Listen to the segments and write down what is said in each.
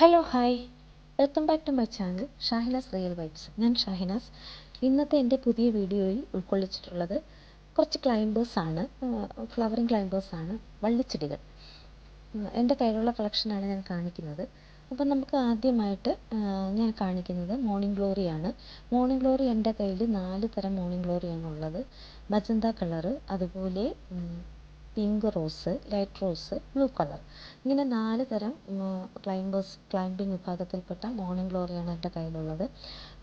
Hello hi, welcome back to my channel Shahinas real vibes. ഞാൻ ഷാഹിനാസ്. ഇന്നത്തെ എൻ്റെ പുതിയ വീഡിയോയിൽ ഉൾക്കൊള്ളിച്ചിട്ടുള്ളത് കുറച്ച് ക്ലൈംബേഴ്സാണ്, ഫ്ലവറിങ് ക്ലൈംബേഴ്സാണ്, വള്ളിച്ചെടികൾ. എൻ്റെ കയ്യിലുള്ള കളക്ഷനാണ് ഞാൻ കാണിക്കുന്നത്. അപ്പം നമുക്ക് ആദ്യമായിട്ട് ഞാൻ കാണിക്കുന്നത് മോർണിംഗ് ഗ്ലോറിയാണ്. മോർണിംഗ് ഗ്ലോറി എൻ്റെ കയ്യിൽ 4 തരം മോർണിംഗ് ഗ്ലോറിയാണ് ഉള്ളത്. മജന്ത കളറ്, അതുപോലെ pink rose, light rose, blue colour, ഇങ്ങനെ 4 തരം ക്ലൈംബിംഗ് വിഭാഗത്തിൽപ്പെട്ട മോർണിംഗ് ഗ്ലോറിയാണ് എൻ്റെ കയ്യിലുള്ളത്.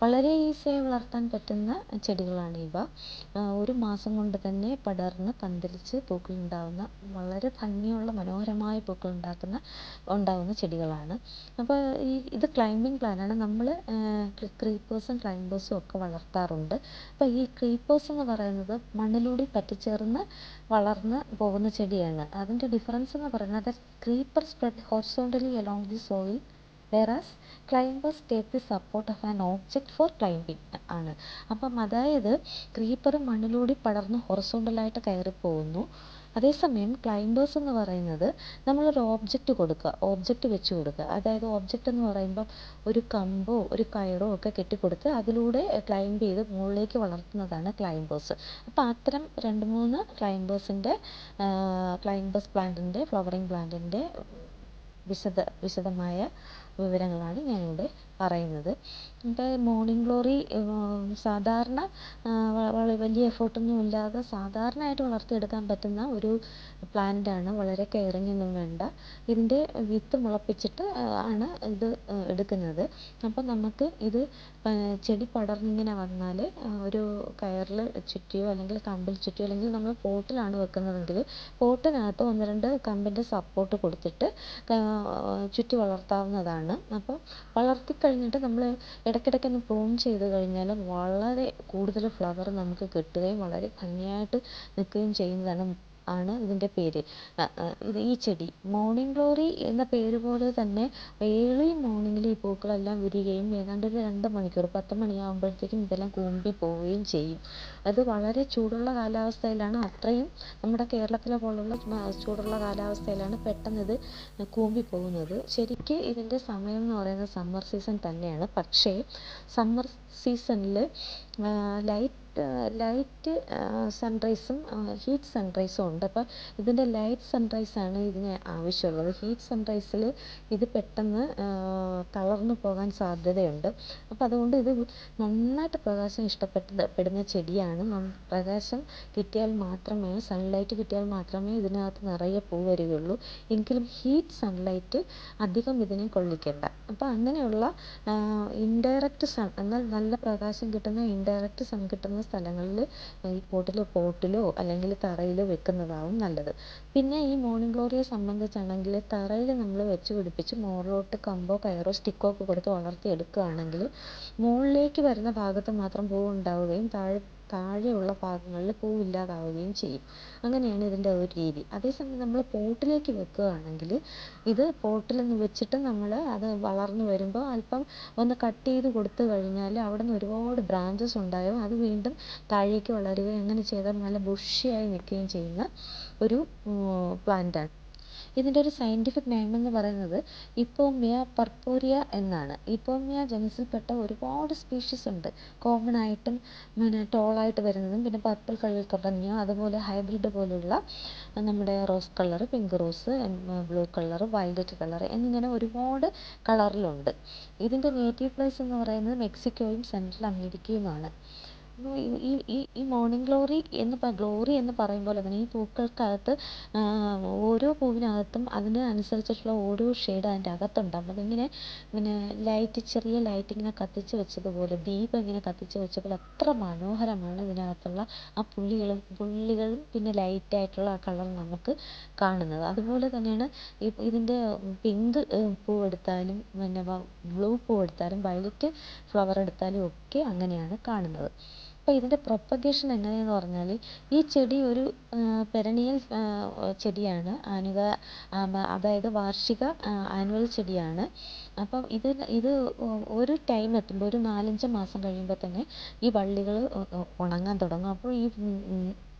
വളരെ ഈസിയായി വളർത്താൻ പറ്റുന്ന ചെടികളാണ് ഇവ. ഒരു മാസം കൊണ്ട് തന്നെ പടർന്ന് പന്തലിച്ച് പൂക്കളുണ്ടാകുന്ന, വളരെ ഭംഗിയുള്ള മനോഹരമായ ഉണ്ടാകുന്ന ചെടികളാണ്. അപ്പോൾ ഇത് ക്ലൈംബിംഗ് പ്ലാനാണ്. നമ്മൾ ക്രീപ്പേഴ്സും ക്ലൈംബേഴ്സും ഒക്കെ വളർത്താറുണ്ട്. അപ്പോൾ ഈ ക്രീപ്പേഴ്സ് എന്ന് പറയുന്നത് മണ്ണിലൂടെ പറ്റിച്ചേർന്ന് വളർന്ന് പോകുന്ന ചെടിയാണ്. അതിൻ്റെ ഡിഫറൻസ് എന്ന് പറയുന്നത് creeper spread horizontally along the soil, whereas climbers take the support of an object for climbing ആണ്. അപ്പം അതായത് ക്രീപ്പർ മണ്ണിലൂടെ പടർന്ന് ഹൊറിസോണ്ടലായിട്ട് കയറിപ്പോകുന്നു. അതേസമയം ക്ലൈംബേഴ്സ് എന്ന് പറയുന്നത് നമ്മളൊരു ഓബ്ജക്റ്റ് വെച്ച് കൊടുക്കുക. അതായത് ഓബ്ജക്റ്റ് എന്ന് പറയുമ്പം ഒരു കമ്പോ ഒരു കയറോ ഒക്കെ കെട്ടിക്കൊടുത്ത് അതിലൂടെ ക്ലൈംബ് ചെയ്ത് മുകളിലേക്ക് വളർത്തുന്നതാണ് ക്ലൈംബേഴ്സ്. അപ്പോൾ അത്തരം 2-3 ക്ലൈംബേഴ്സ് പ്ലാന്റിൻ്റെ, ഫ്ലവറിങ് പ്ലാന്റിൻ്റെ വിശദമായ വിവരങ്ങളാണ് ഞാനിവിടെ പറയുന്നത്. ഇപ്പോൾ മോർണിംഗ് ഗ്ലോറി സാധാരണ വലിയ എഫേർട്ടൊന്നും ഇല്ലാതെ സാധാരണയായിട്ട് വളർത്തിയെടുക്കാൻ പറ്റുന്ന ഒരു പ്ലാന്റാണ്. വളരെ കെയറിങ്ങൊന്നും വേണ്ട. ഇതിൻ്റെ വിത്ത് മുളപ്പിച്ചിട്ട് ആണ് ഇത് എടുക്കുന്നത്. അപ്പം നമുക്ക് ഇത് ചെടി പടർന്നിങ്ങനെ വന്നാൽ ഒരു കയറിൽ ചുറ്റിയോ അല്ലെങ്കിൽ കമ്പിൽ ചുറ്റിയോ, അല്ലെങ്കിൽ നമ്മൾ പോട്ടിലാണ് വെക്കുന്നതെങ്കിൽ പോട്ടിനകത്ത് 1-2 കമ്പിൻ്റെ സപ്പോർട്ട് കൊടുത്തിട്ട് ചുറ്റി വളർത്താവുന്നതാണ്. അപ്പോൾ വളർത്തിക്കഴിഞ്ഞിട്ട് നമ്മൾ ഇടയ്ക്കിടയ്ക്കൊന്ന് പ്രൂൺ ചെയ്ത് കഴിഞ്ഞാൽ വളരെ കൂടുതൽ ഫ്ലവർ നമുക്ക് കിട്ടുകയും വളരെ ഭംഗിയായിട്ട് നിൽക്കുകയും ചെയ്യുന്നതാണ് ഇതിൻ്റെ പേര്. ഈ ചെടി മോർണിംഗ് ഗ്ലോറി എന്ന പേര് പോലെ തന്നെ ഏർലി മോർണിംഗിൽ ഈ പൂക്കളെല്ലാം വിരിയുകയും ഏതാണ്ട് ഒരു 2 മണിക്കൂർ 10 മണിയാകുമ്പോഴത്തേക്കും ഇതെല്ലാം കൂമ്പി പോവുകയും ചെയ്യും. അത് വളരെ ചൂടുള്ള കാലാവസ്ഥയിലാണ്, അത്രയും നമ്മുടെ കേരളത്തിലെ പോലുള്ള ചൂടുള്ള കാലാവസ്ഥയിലാണ് പെട്ടെന്ന് ഇത് കൂമ്പി പോകുന്നത്. ശരിക്ക് ഇതിൻ്റെ സമയം എന്ന് പറയുന്നത് സമ്മർ സീസൺ തന്നെയാണ്. പക്ഷേ സമ്മർ സീസണിൽ ലൈറ്റ് സൺറൈസും ഹീറ്റ് സൺറൈസും ഉണ്ട്. അപ്പോൾ ഇതിൻ്റെ ലൈറ്റ് സൺറൈസാണ് ഇതിന് ആവശ്യമുള്ളത്. ഹീറ്റ് സൺറൈസിൽ ഇത് പെട്ടെന്ന് തളർന്നു പോകാൻ സാധ്യതയുണ്ട്. അപ്പോൾ അതുകൊണ്ട് ഇത് നന്നായിട്ട് പ്രകാശം ഇഷ്ടപ്പെടുന്ന ചെടിയാണ്. പ്രകാശം കിട്ടിയാൽ മാത്രമേ, സൺലൈറ്റ് കിട്ടിയാൽ മാത്രമേ ഇതിനകത്ത് നിറയെ പൂ വരികയുള്ളൂ. എങ്കിലും ഹീറ്റ് സൺലൈറ്റ് അധികം ഇതിനെ കൊള്ളിക്കേണ്ട. അപ്പോൾ അങ്ങനെയുള്ള ഇൻഡയറക്റ്റ് സൺ, എന്നാൽ നല്ല പ്രകാശം കിട്ടുന്ന ഇൻഡയറക്റ്റ് സൺ കിട്ടുന്ന സ്ഥലങ്ങളിൽ ഈ പോട്ടിലോ അല്ലെങ്കിൽ തറയിലോ വെക്കുന്നതാവും നല്ലത്. പിന്നെ ഈ മോർണിംഗ് ഗ്ലോറിയെ സംബന്ധിച്ചാണെങ്കിൽ തറയിൽ നമ്മൾ വെച്ച് പിടിപ്പിച്ച് മുകളിലോട്ട് കമ്പോ കയറോ സ്റ്റിക്കോ ഒക്കെ കൊടുത്ത് വളർത്തിയെടുക്കുകയാണെങ്കിൽ മുകളിലേക്ക് വരുന്ന ഭാഗത്ത് മാത്രം പൂവ് ഉണ്ടാവുകയും താഴെയുള്ള ഭാഗങ്ങളിൽ പൂവില്ലാതാവുകയും ചെയ്യും. അങ്ങനെയാണ് ഇതിൻ്റെ ഒരു രീതി. അതേസമയം നമ്മൾ പോട്ടിലേക്ക് വെക്കുകയാണെങ്കിൽ ഇത് പോട്ടിൽ നിന്ന് വെച്ചിട്ട് നമ്മൾ അത് വളർന്നു വരുമ്പോൾ അല്പം ഒന്ന് കട്ട് ചെയ്ത് കൊടുത്തു കഴിഞ്ഞാൽ അവിടെ നിന്ന് ഒരുപാട് ബ്രാഞ്ചസ് ഉണ്ടാകും. അത് വീണ്ടും താഴേക്ക് വളരുകയും അങ്ങനെ ചെയ്താൽ നല്ല ബുഷിയായി നിൽക്കുകയും ചെയ്യുന്ന ഒരു പ്ലാന്റാണ്. ഇതിൻ്റെ ഒരു സയൻറ്റിഫിക് നെയിം എന്ന് പറയുന്നത് ഇപ്പോമിയ പർപ്പൂരിയ എന്നാണ്. ഇപ്പോമിയ ജനസിൽപ്പെട്ട ഒരുപാട് സ്പീഷീസ് ഉണ്ട്. കോമൺ ആയിട്ടും പിന്നെ ടോളായിട്ട് വരുന്നതും പിന്നെ പർപ്പിൾ കളർ തുടങ്ങിയ, അതുപോലെ ഹൈബ്രിഡ് പോലുള്ള നമ്മുടെ rose colour, pink rose, blue colour, violet colour എന്നിങ്ങനെ ഒരുപാട് കളറിലുണ്ട്. ഇതിൻ്റെ നേറ്റീവ് പ്ലേസ് എന്ന് പറയുന്നത് മെക്സിക്കോയും സെൻട്രൽ അമേരിക്കയുമാണ്. ഈ മോർണിംഗ് ഗ്ലോറി എന്ന് പറയുമ്പോൾ തന്നെ ഈ പൂക്കൾക്കകത്ത് ഓരോ പൂവിനകത്തും അതിന് അനുസരിച്ചിട്ടുള്ള ഓരോ ഷെയ്ഡ് അതിൻ്റെ അകത്തുണ്ടാകും. അതിങ്ങനെ ചെറിയ ലൈറ്റ് ഇങ്ങനെ കത്തിച്ച് വെച്ചതുപോലെ, ദീപം ഇങ്ങനെ കത്തിച്ച് വെച്ചതുപോലെ അത്ര മനോഹരമാണ് ഇതിനകത്തുള്ള ആ പുള്ളികളും പിന്നെ ലൈറ്റായിട്ടുള്ള ആ കളർ നമുക്ക് കാണുന്നത്. അതുപോലെ തന്നെയാണ് ഇതിൻ്റെ പിങ്ക് പൂ എടുത്താലും പിന്നെ ബ്ലൂ പൂ എടുത്താലും വയലറ്റ് ഫ്ലവർ എടുത്താലും ഒക്കെ അങ്ങനെയാണ് കാണുന്നത്. അപ്പോൾ ഇതിൻ്റെ പ്രൊപ്പഗേഷൻ എങ്ങനെയെന്ന് പറഞ്ഞാൽ ഈ ചെടി ഒരു പെരനിയൽ ചെടിയാണ്, അതായത് വാർഷിക ആനുവൽ ചെടിയാണ്. അപ്പം ഇത് ഒരു ടൈം എത്തുമ്പോൾ, ഒരു 4-5 മാസം കഴിയുമ്പോൾ തന്നെ ഈ വള്ളികൾ ഉണങ്ങാൻ തുടങ്ങും. അപ്പോൾ ഈ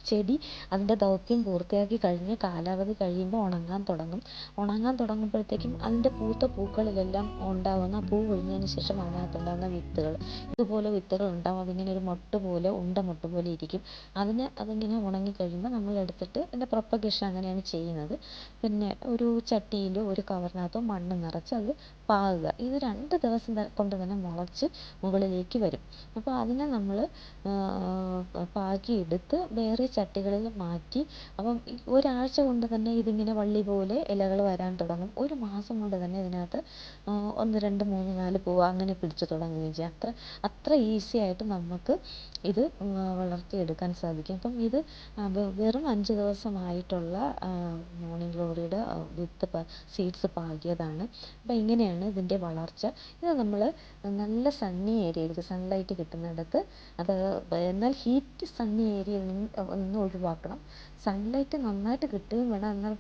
ചെടി അതിൻ്റെ ദൗത്യം പൂർത്തിയാക്കി കഴിഞ്ഞ് കാലാവധി കഴിയുമ്പോൾ ഉണങ്ങാൻ തുടങ്ങുമ്പോഴത്തേക്കും അതിൻ്റെ പൂത്ത പൂക്കളിലെല്ലാം ഉണ്ടാകുന്ന പൂ കൊഴിഞ്ഞതിന് ശേഷം അതിനകത്തുണ്ടാകുന്ന വിത്തുകൾ ഇതുപോലെ വിത്തുകൾ ഉണ്ടാകും. അതിങ്ങനെ ഒരു മൊട്ട് പോലെ മൊട്ട് പോലെ ഇരിക്കും. അതിങ്ങനെ ഉണങ്ങിക്കഴിയുമ്പോൾ നമ്മളെടുത്തിട്ട് അതിൻ്റെ പ്രൊപ്പഗേഷൻ അങ്ങനെയാണ് ചെയ്യുന്നത്. പിന്നെ ഒരു ചട്ടിയിലോ ഒരു കവറിനകത്തോ മണ്ണ് നിറച്ച് അത് പാകുക. ഇത് 2 ദിവസം കൊണ്ട് തന്നെ മുളച്ച് മുകളിലേക്ക് വരും. അപ്പോൾ അതിനെ നമ്മൾ പാകിയെടുത്ത് വേറെ ചട്ടികളിൽ മാറ്റി. അപ്പം ഒരാഴ്ച കൊണ്ട് തന്നെ ഇതിങ്ങനെ വള്ളി പോലെ ഇലകൾ വരാൻ തുടങ്ങും. 1 മാസം കൊണ്ട് തന്നെ ഇതിനകത്ത് 1, 2, 3, 4 പൂവ് അങ്ങനെ പിടിച്ചു തുടങ്ങുകയും ചെയ്യും. അത്ര ഈസി ആയിട്ട് നമുക്ക് ഇത് വളർത്തിയെടുക്കാൻ സാധിക്കും. അപ്പം ഇത് വെറും 5 ദിവസമായിട്ടുള്ള മോർണിംഗ് ഗ്ലോറിയുടെ സീഡ്സ് പാകിയതാണ്. അപ്പം ഇങ്ങനെയാണ് ഇതിൻ്റെ വളർച്ച. ഇത് നമ്മൾ നല്ല സണ്ണി ഏരിയയിൽ സൺലൈറ്റ് കിട്ടുന്നിടത്ത്, അത് എന്നാൽ ഹീറ്റ് സണ്ണി ഏരിയയിൽ നിന്ന് ഒഴിവാക്കണം. സൺലൈറ്റ് നന്നായിട്ട് കിട്ടുകയും വേണം. എന്നാൽ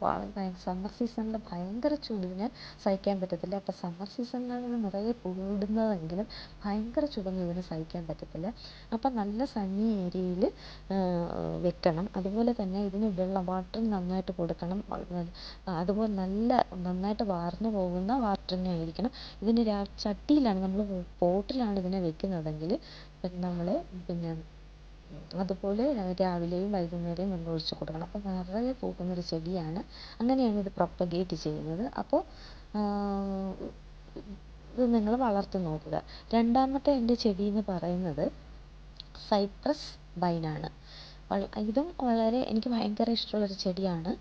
സമ്മർ സീസണിൽ ഭയങ്കര ചൂടിന് സഹിക്കാൻ പറ്റത്തില്ല. അപ്പോൾ സമ്മർ സീസണിലാണ് നിറയെ പൂവിടുന്നതെങ്കിലും ഭയങ്കര ചൂടൊന്നും ഇതിന് സഹിക്കാൻ പറ്റത്തില്ല. അപ്പം നല്ല സണ്ണി ഏരിയയിൽ വെക്കണം. അതുപോലെ തന്നെ ഇതിന് വാട്ടറിങ് നന്നായിട്ട് കൊടുക്കണം. അതുപോലെ നന്നായിട്ട് വാർന്നു പോകുന്ന വാട്ടറിങ് ആയിരിക്കണം. ഇതിന് ചട്ടിയിലാണ് നമ്മൾ പോട്ടിലാണ് ഇതിനെ വെക്കുന്നതെങ്കിൽ നമ്മൾ അതുപോലെ രാവിലെയും വൈകുന്നേരവും വെള്ളം ഒഴിച്ച് കൊടുക്കണം. അപ്പോൾ നിറയെ പൂക്കുന്നൊരു ചെടിയാണ്. അങ്ങനെയാണ് ഇത് പ്രൊപ്പഗേറ്റ് ചെയ്യുന്നത്. അപ്പോൾ ഇത് നിങ്ങൾ വളർത്തി നോക്കുക. രണ്ടാമത്തെ എൻ്റെ ചെടി എന്ന് പറയുന്നത് സൈപ്രസ് വൈനാണ്. ഇതും എനിക്ക് ഭയങ്കര ഇഷ്ടമുള്ളൊരു ചെടിയാണ്.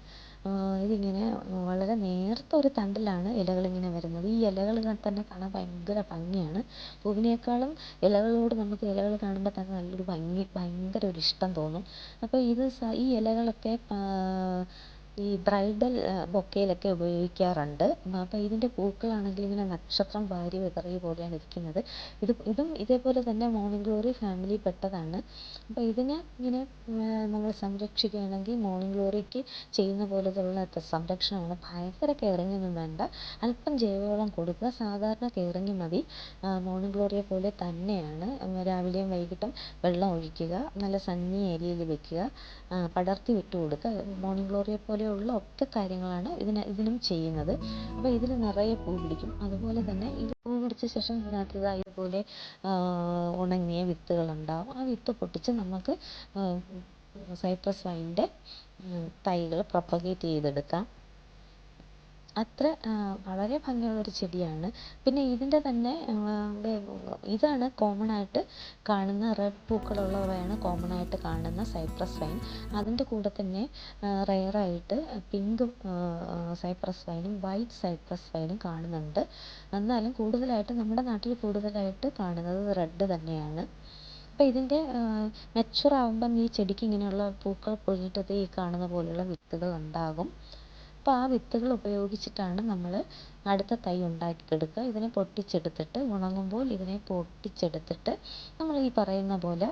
ഇതിങ്ങനെ വളരെ നേർത്ത ഒരു തണ്ടിലാണ് ഇലകളിങ്ങനെ വരുന്നത്. ഈ ഇലകൾ തന്നെ കാണാൻ ഭയങ്കര ഭംഗിയാണ്. പൂവിനേക്കാളും ഇലകളോട് നമുക്ക് ഇലകൾ കാണുമ്പോൾ തന്നെ നല്ലൊരു ഭയങ്കര ഒരു ഇഷ്ടം തോന്നും. അപ്പോൾ ഈ ഇലകളൊക്കെ ഈ ബ്രൈഡൽ ബൊക്കയിലൊക്കെ ഉപയോഗിക്കാറുണ്ട്. അപ്പോൾ ഇതിൻ്റെ പൂക്കളാണെങ്കിൽ ഇങ്ങനെ നക്ഷത്രം വാരി വിതറിയ പോലെയാണ് ഇരിക്കുന്നത്. ഇതും ഇതേപോലെ തന്നെ മോർണിംഗ് ഗ്ലോറി ഫാമിലി പെട്ടതാണ്. അപ്പോൾ ഇതിനെ ഇങ്ങനെ നമ്മൾ സംരക്ഷിക്കുകയാണെങ്കിൽ മോർണിംഗ് ഗ്ലോറിക്ക് ചെയ്യുന്ന പോലെയുള്ള സംരക്ഷണമാണ്. ഭയങ്കര കെയറിങ് ഒന്നും വേണ്ട. അല്പം ജൈവവളം കൊടുക്കുക. സാധാരണ കെയറിങ് മതി. മോർണിംഗ് ഗ്ലോറിയെ പോലെ തന്നെയാണ്. രാവിലെയും വൈകിട്ടും വെള്ളം ഒഴിക്കുക. നല്ല സണ്ണി ഏരിയയിൽ വെക്കുക. പടർത്തി വിട്ട് കൊടുക്കുക. മോർണിംഗ് ഗ്ലോറിയെ പോലെയുള്ള ഒക്കെ കാര്യങ്ങളാണ് ഇതിനും ചെയ്യുന്നത്. അപ്പോൾ ഇതിൽ നിറയെ പൂ പിടിക്കും. അതുപോലെ തന്നെ ഇത് പൂ പിടിച്ച ശേഷം ഇതിനകത്ത് ഇതുപോലെ ഉണങ്ങിയ വിത്തുകളുണ്ടാവും. ആ വിത്ത് പൊട്ടിച്ച് നമുക്ക് സൈപ്രസ് വൈൻ്റെ തൈകൾ പ്രൊപ്പഗേറ്റ് ചെയ്തെടുക്കാം. വളരെ ഭംഗിയുള്ളൊരു ചെടിയാണ്. പിന്നെ ഇതിൻ്റെ തന്നെ ഇതാണ് കോമൺ ആയിട്ട് കാണുന്ന റെഡ് പൂക്കളുള്ളവയാണ് കോമൺ ആയിട്ട് കാണുന്ന സൈപ്രസ് വൈൻ. അതിൻ്റെ കൂടെ തന്നെ റെയറായിട്ട് പിങ്ക് സൈപ്രസ് വൈനും വൈറ്റ് സൈപ്രസ് വൈനും കാണുന്നുണ്ട്. എന്നാലും നമ്മുടെ നാട്ടിൽ കൂടുതലായിട്ട് കാണുന്നത് റെഡ് തന്നെയാണ്. അപ്പോൾ ഇതിൻ്റെ മെച്യൂർ ആകുമ്പം ഈ ചെടിക്ക് ഇങ്ങനെയുള്ള പൂക്കൾ പൊഴിഞ്ഞിട്ട് ഈ കാണുന്ന പോലെയുള്ള വിത്തുകൾ ഉണ്ടാകും. അപ്പോൾ ആ വിത്തുകൾ ഉപയോഗിച്ചിട്ടാണ് നമ്മൾ അടുത്ത തൈ ഉണ്ടാക്കിയെടുക്കുക. ഇതിനെ പൊട്ടിച്ചെടുത്തിട്ട് ഉണങ്ങുമ്പോൾ ഇതിനെ പൊട്ടിച്ചെടുത്തിട്ട് നമ്മൾ ഈ പറയുന്ന പോലെ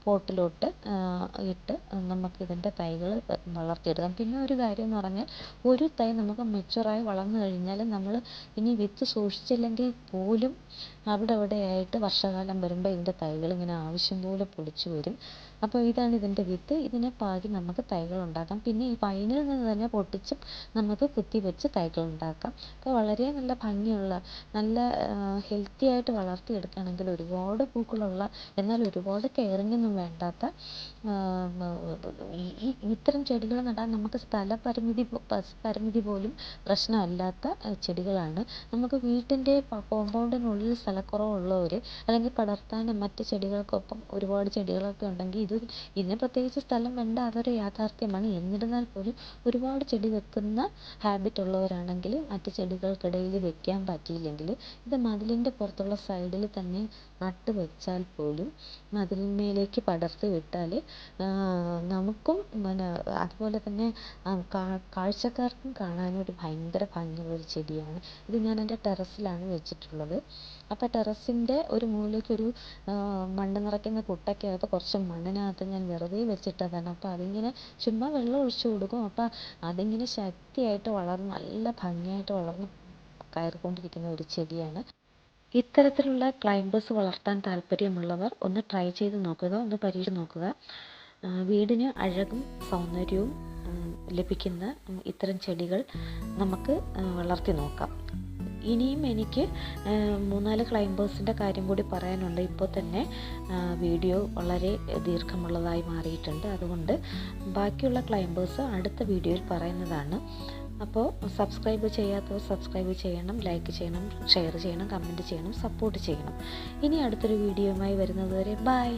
പോട്ടിലോട്ട് ഇട്ട് നമുക്കിതിൻ്റെ തൈകൾ വളർത്തിയെടുക്കാം. പിന്നെ ഒരു കാര്യം എന്ന് പറഞ്ഞാൽ ഒരു തൈ നമുക്ക് മെച്യൂറായി വളർന്നു കഴിഞ്ഞാൽ നമ്മൾ ഇനി വിത്ത് സൂക്ഷിച്ചില്ലെങ്കിൽ പോലും അവിടെയായിട്ട് വർഷകാലം വരുമ്പോൾ ഇതിൻ്റെ തൈകൾ ഇങ്ങനെ ആവശ്യം പോലെ പൊടിച്ചു വരും. അപ്പോൾ ഇതാണ് ഇതിൻ്റെ വിത്ത്. ഇതിനെ പാകി നമുക്ക് തൈകൾ ഉണ്ടാക്കാം. പിന്നെ ഈ വൈനിൽ നിന്ന് തന്നെ പൊട്ടിച്ചും നമുക്ക് കുത്തിവെച്ച് തൈകൾ ഉണ്ടാക്കാം. അപ്പോൾ വളരെ നല്ല ഭംഗിയുള്ള നല്ല ഹെൽത്തി ആയിട്ട് വളർത്തിയെടുക്കുകയാണെങ്കിൽ ഒരുപാട് പൂക്കളുള്ള എന്നാൽ ഒരുപാട് കെയറിങ്ങൊന്നും വേണ്ടാത്ത ഇത്തരം ചെടികൾ നടാൻ നമുക്ക് പരിമിതി പോലും പ്രശ്നമല്ലാത്ത ചെടികളാണ്. നമുക്ക് വീട്ടിൻ്റെ കോമ്പൗണ്ടിനുള്ളിൽ സ്ഥലക്കുറവുള്ളവർ അല്ലെങ്കിൽ പടർത്താനും മറ്റ് ചെടികൾക്കൊപ്പം ഒരുപാട് ചെടികളൊക്കെ ഉണ്ടെങ്കിൽ ഇതിന് പ്രത്യേകിച്ച് സ്ഥലം വേണ്ട. അതൊരു യാഥാർത്ഥ്യമാണ്. എന്നിരുന്നാൽ പോലും ഒരുപാട് ചെടി വെക്കുന്ന ഹാബിറ്റ് ഉള്ളവരാണെങ്കിൽ മറ്റ് ചെടികൾക്കിടയിൽ വെക്കാൻ പറ്റിയില്ലെങ്കിൽ ഇത് മതിലിൻ്റെ പുറത്തുള്ള സൈഡിൽ തന്നെ നട്ട് വെച്ചാൽ പോലും മതിലിന്മേലേക്ക് പടർത്തി വിട്ടാൽ നമുക്കും അതുപോലെ തന്നെ കാഴ്ചക്കാർക്കും കാണാനും ഒരു ഭയങ്കര ഭംഗിയുള്ളൊരു ചെടിയാണ്. ഇത് ഞാൻ എൻ്റെ ടെറസിലാണ് വെച്ചിട്ടുള്ളത്. അപ്പോൾ ടെറസിൻ്റെ ഒരു മൂലയ്ക്കൊരു മണ്ണ് നിറയ്ക്കുന്ന കുട്ടയ്ക്കകത്ത് കുറച്ച് മണ്ണിനകത്ത് ഞാൻ വെറുതെ വെച്ചിട്ടതാണ്. അപ്പോൾ അതിങ്ങനെ ചുമ്മാ വെള്ളം ഒഴിച്ചു കൊടുക്കും. അപ്പോൾ അതിങ്ങനെ ശക്തിയായിട്ട് വളർന്ന് നല്ല ഭംഗിയായിട്ട് വളർന്ന് കയറിക്കൊണ്ടിരിക്കുന്ന ഒരു ചെടിയാണ്. ഇത്തരത്തിലുള്ള ക്ലൈംബേഴ്സ് വളർത്താൻ താല്പര്യമുള്ളവർ ഒന്ന് ട്രൈ ചെയ്ത് നോക്കുക, ഒന്ന് പരീക്ഷിച്ച് നോക്കുക. വീടിന് അഴകും സൗന്ദര്യവും ലഭിക്കുന്ന ഇത്തരം ചെടികൾ നമുക്ക് വളർത്തി നോക്കാം. ഇനിയും എനിക്ക് 3-4 ക്ലൈംബേഴ്സിൻ്റെ കാര്യം കൂടി പറയാനുണ്ട്. ഇപ്പോൾ തന്നെ വീഡിയോ വളരെ ദീർഘമുള്ളതായി മാറിയിട്ടുണ്ട്. അതുകൊണ്ട് ബാക്കിയുള്ള ക്ലൈംബേഴ്സ് അടുത്ത വീഡിയോയിൽ പറയുന്നതാണ്. അപ്പോൾ സബ്സ്ക്രൈബ് ചെയ്യാത്തവർ സബ്സ്ക്രൈബ് ചെയ്യണം, ലൈക്ക് ചെയ്യണം, ഷെയർ ചെയ്യണം, കമൻറ്റ് ചെയ്യണം, സപ്പോർട്ട് ചെയ്യണം. ഇനി അടുത്തൊരു വീഡിയോയുമായി വരുന്നത് വരെ ബൈ.